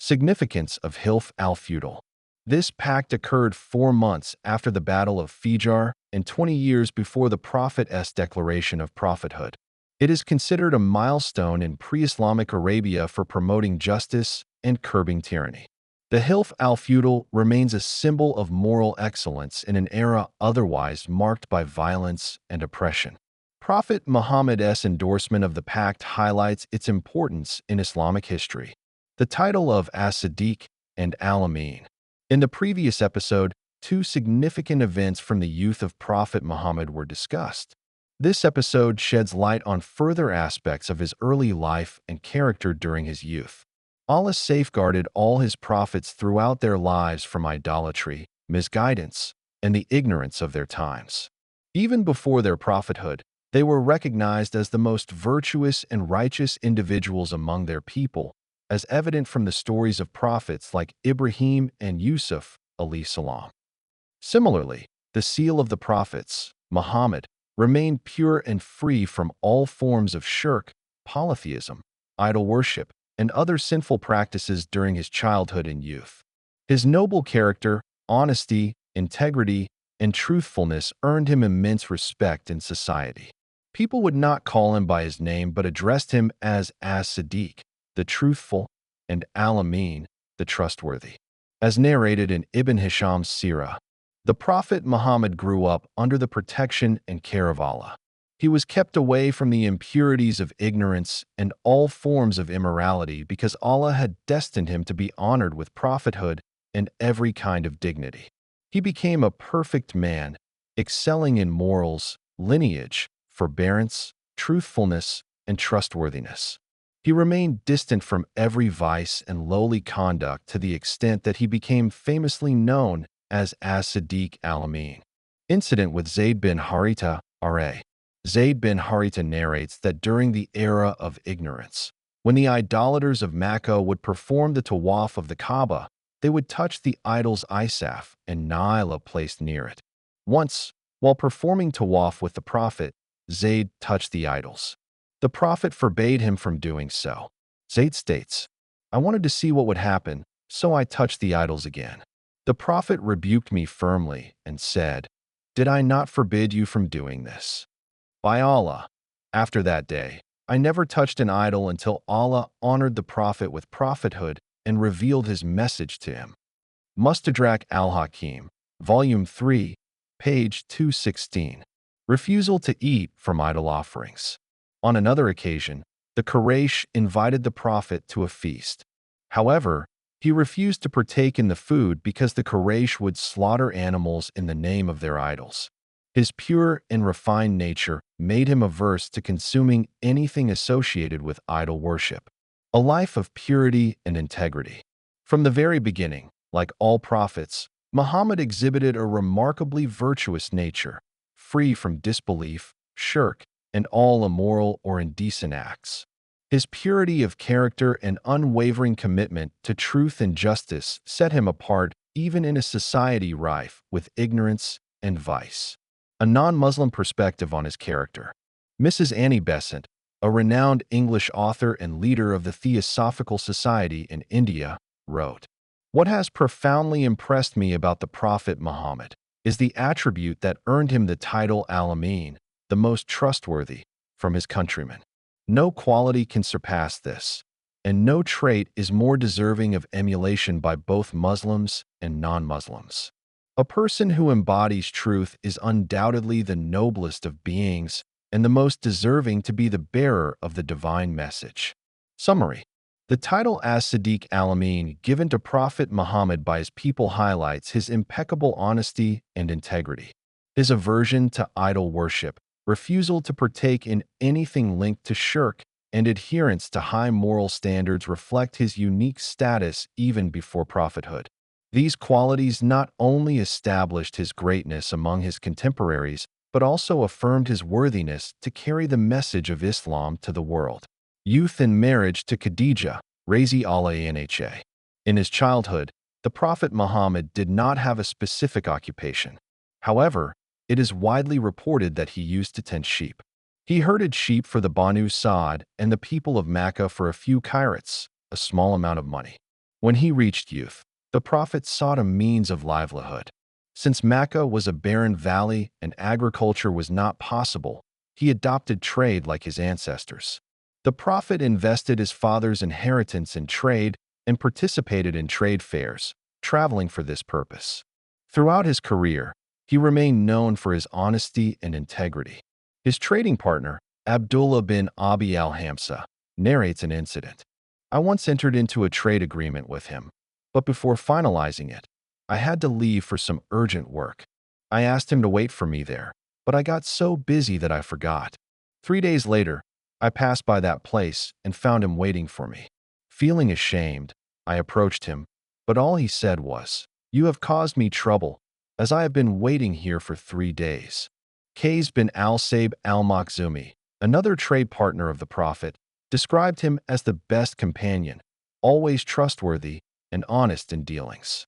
Significance of Hilf al-Fudul. This pact occurred 4 months after the Battle of Fijar and 20 years before the Prophet's declaration of prophethood. It is considered a milestone in pre-Islamic Arabia for promoting justice and curbing tyranny. The Hilf al-Fudul remains a symbol of moral excellence in an era otherwise marked by violence and oppression. Prophet Muhammad's endorsement of the pact highlights its importance in Islamic history. The title of as-Siddiq and al-Amin. In the previous episode, 2 significant events from the youth of Prophet Muhammad were discussed. This episode sheds light on further aspects of his early life and character during his youth. Allah safeguarded all his prophets throughout their lives from idolatry, misguidance, and the ignorance of their times. Even before their prophethood, they were recognized as the most virtuous and righteous individuals among their people, as evident from the stories of prophets like Ibrahim and Yusuf alayhi salam. Similarly, the seal of the prophets, Muhammad, remained pure and free from all forms of shirk, polytheism, idol worship, and other sinful practices during his childhood and youth. His noble character, honesty, integrity, and truthfulness earned him immense respect in society. People would not call him by his name but addressed him as Siddiq, the truthful, and al-Amin, the trustworthy. As narrated in Ibn Hisham's Seerah, the Prophet Muhammad grew up under the protection and care of Allah. He was kept away from the impurities of ignorance and all forms of immorality because Allah had destined him to be honored with prophethood and every kind of dignity. He became a perfect man, excelling in morals, lineage, forbearance, truthfulness, and trustworthiness. He remained distant from every vice and lowly conduct to the extent that he became famously known as Siddiq al-Amin. Incident with Zayd bin Haritha, R.A. Zayd bin Haritha narrates that during the era of ignorance, when the idolaters of Makkah would perform the tawaf of the Kaaba, they would touch the idol's Isaf and Naila placed near it. Once, while performing tawaf with the Prophet, Zayd touched the idols. The Prophet forbade him from doing so. Zayd states, "I wanted to see what would happen, so I touched the idols again. The Prophet rebuked me firmly and said, 'Did I not forbid you from doing this?' By Allah, after that day, I never touched an idol until Allah honored the Prophet with prophethood and revealed his message to him." Mustadrak al-Hakim, Volume 3, page 216. Refusal to eat from idol offerings. On another occasion, the Quraysh invited the Prophet to a feast. However, he refused to partake in the food because the Quraysh would slaughter animals in the name of their idols. His pure and refined nature made him averse to consuming anything associated with idol worship. A life of purity and integrity. From the very beginning, like all prophets, Muhammad exhibited a remarkably virtuous nature, free from disbelief, shirk, and all immoral or indecent acts. His purity of character and unwavering commitment to truth and justice set him apart even in a society rife with ignorance and vice. A non-Muslim perspective on his character. Mrs. Annie Besant, a renowned English author and leader of the Theosophical Society in India, wrote, "What has profoundly impressed me about the Prophet Muhammad is the attribute that earned him the title al-Amin, the most trustworthy, from his countrymen. No quality can surpass this, and no trait is more deserving of emulation by both Muslims and non-Muslims. A person who embodies truth is undoubtedly the noblest of beings and the most deserving to be the bearer of the divine message." Summary. The title as-Siddiq al-Amin given to Prophet Muhammad by his people highlights his impeccable honesty and integrity. His aversion to idol worship, refusal to partake in anything linked to shirk, and adherence to high moral standards reflect his unique status even before prophethood. These qualities not only established his greatness among his contemporaries, but also affirmed his worthiness to carry the message of Islam to the world. Youth and marriage to Khadija, Razi Allah. In his childhood, the Prophet Muhammad did not have a specific occupation. However, it is widely reported that he used to tend sheep. He herded sheep for the Banu Sa'd and the people of Makkah for a few qirats, a small amount of money. When he reached youth, the Prophet sought a means of livelihood. Since Mecca was a barren valley and agriculture was not possible, he adopted trade like his ancestors. The Prophet invested his father's inheritance in trade and participated in trade fairs, traveling for this purpose. Throughout his career, he remained known for his honesty and integrity. His trading partner, Abdullah bin Abi al-Hamsa, narrates an incident. I once entered into a trade agreement with him, but before finalizing it, I had to leave for some urgent work. I asked him to wait for me there, but I got so busy that I forgot. 3 days later, I passed by that place and found him waiting for me. Feeling ashamed, I approached him, but all he said was, "You have caused me trouble, as I have been waiting here for 3 days." Qais bin al-Saib al-Makhzumi, another trade partner of the Prophet, described him as the best companion, always trustworthy and honest in dealings.